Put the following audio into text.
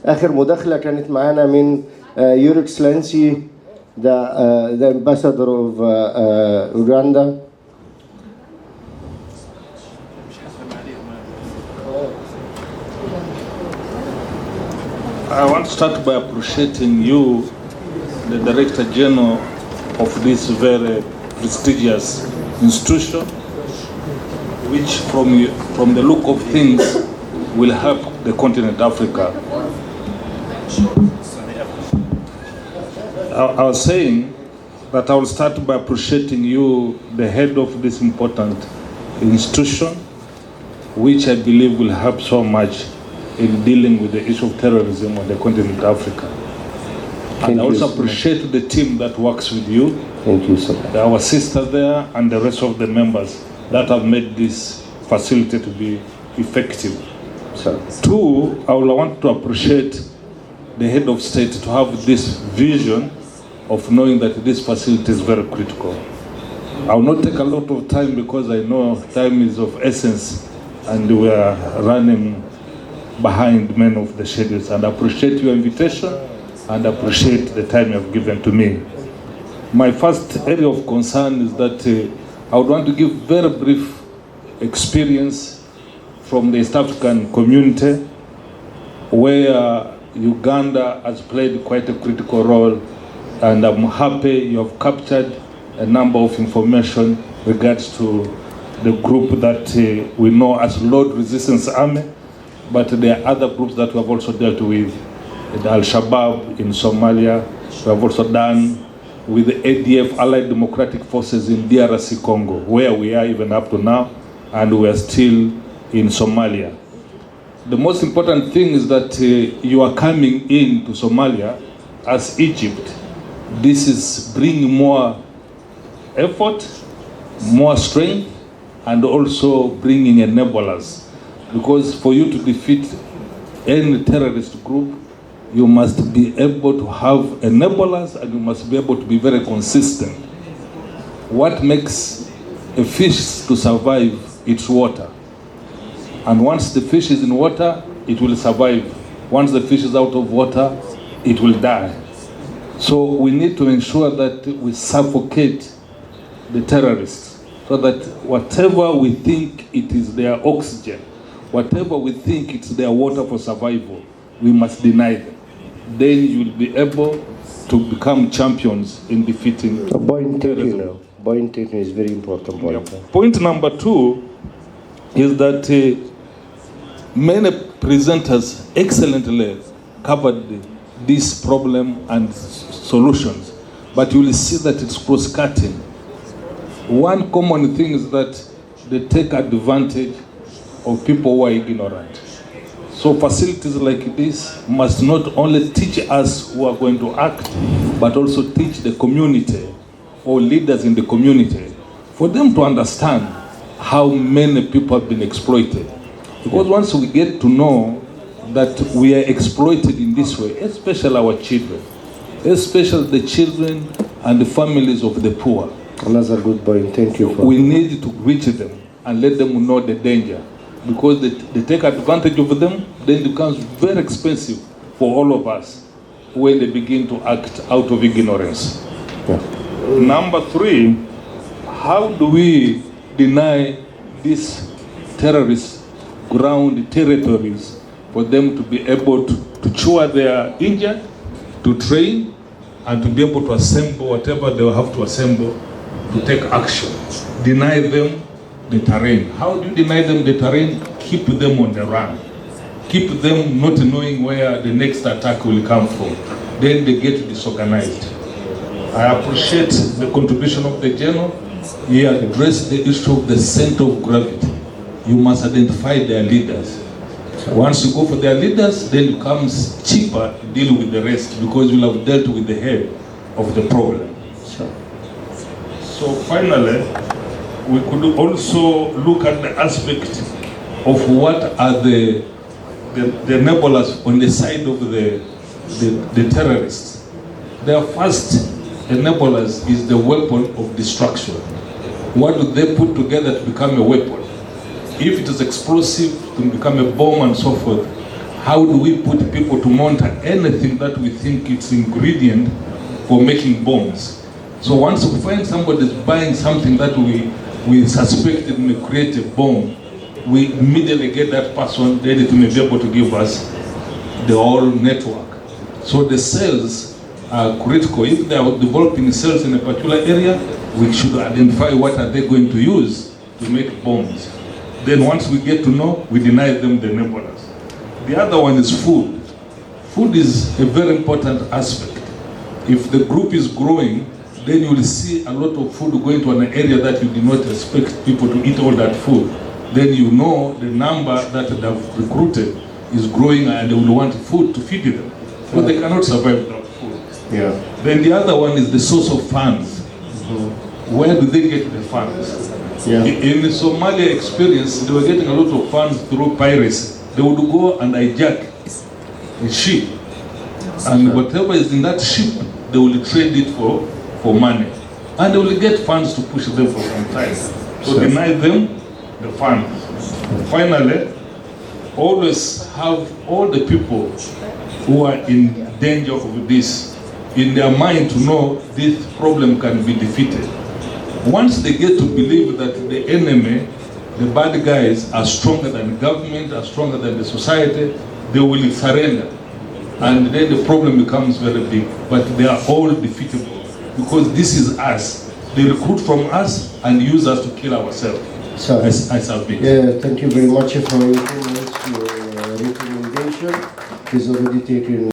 آخر مداخلة كانت معانا من Your Excellency the Ambassador of Uganda. I want to start by appreciating you, the Director General of this very prestigious institution, which from the look of things will help the continent Africa. I was saying that I will start by appreciating you, the head of this important institution, which I believe will help so much in dealing with the issue of terrorism on the continent of Africa. And I also appreciate the team that works with you. Thank you, sir. Our sister there and the rest of the members that have made this facility to be effective. Sir. Two, I will want to appreciate the head of state to have this vision of knowing that this facility is very critical. I will not take a lot of time because I know time is of essence and we are running behind many of the schedules, and I appreciate your invitation and appreciate the time you have given to me. My first area of concern is that I would want to give very brief experience from the East African community where Uganda has played quite a critical role, and I'm happy you have captured a number of information regards to the group that we know as Lord Resistance Army, but there are other groups that we have also dealt with, the Al-Shabaab in Somalia. We have also done with the ADF, Allied Democratic Forces in DRC Congo, where we are even up to now, and we are still in Somalia. The most important thing is that you are coming into Somalia as Egypt. This is bringing more effort, more strength, and also bringing enablers. Because for you to defeat any terrorist group, you must be able to have enablers and you must be able to be very consistent. What makes a fish to survive? It's water. And once the fish is in water, it will survive. Once the fish is out of water, it will die. So we need to ensure that we suffocate the terrorists so that whatever we think it is their oxygen, whatever we think it's their water for survival, we must deny them. Then you will be able to become champions in defeating terrorism. Point taken is very important point. Yeah. Point number two is that many presenters excellently covered this problem and solutions, but you will see that it's cross-cutting. One common thing is that they take advantage of people who are ignorant. So facilities like this must not only teach us who are going to act, but also teach the community or leaders in the community for them to understand how many people have been exploited. Because once we get to know that we are exploited in this way, especially our children, especially the children and the families of the poor. Another good point, thank you. We need to reach them and let them know the danger. Because they take advantage of them, then it becomes very expensive for all of us when they begin to act out of ignorance. Yeah. Number three, how do we deny these terrorist ground territories for them to be able to cure their injured, to train, and to be able to assemble whatever they will have to assemble to take action? Deny them the terrain. How do you deny them the terrain? Keep them on the run. Keep them not knowing where the next attack will come from. Then they get disorganized. I appreciate the contribution of the general. He addressed the issue of the center of gravity. You must identify their leaders. Once you go for their leaders, then it becomes cheaper to deal with the rest because you'll have dealt with the head of the problem. So finally, we could also look at the aspect of what are the enablers on the side of the terrorists. Their first enablers is the weapon of destruction. What do they put together to become a weapon? If it is explosive, to become a bomb and so forth, how do we put people to monitor anything that we think it's ingredient for making bombs? So once we find somebody is buying something that we suspected may create a bomb, we immediately get that person, then it may be able to give us the whole network. So the cells are critical. If they are developing cells in a particular area, we should identify what are they going to use to make bombs. Then once we get to know, we deny them the enablers. The other one is food. Food is a very important aspect. If the group is growing, then you will see a lot of food going to an area that you did not expect people to eat all that food. Then you know the number that they have recruited is growing and they will want food to feed them. But they cannot survive without food. Yeah. Then the other one is the source of funds. Where do they get the funds? Yeah. In the Somalia experience, they were getting a lot of funds through piracy. They would go and hijack a ship. And whatever is in that ship, they will trade it for money. And they will get funds to push them for some time. So deny them the funds. Finally, always have all the people who are in danger of this in their mind to know this problem can be defeated. Once they get to believe that the enemy, the bad guys, are stronger than the government, are stronger than the society, they will surrender. And then the problem becomes very big. But they are all defeatable because this is us. They recruit from us and use us to kill ourselves. As have been. Yeah, thank you very much for your comments, your recommendation is already taken.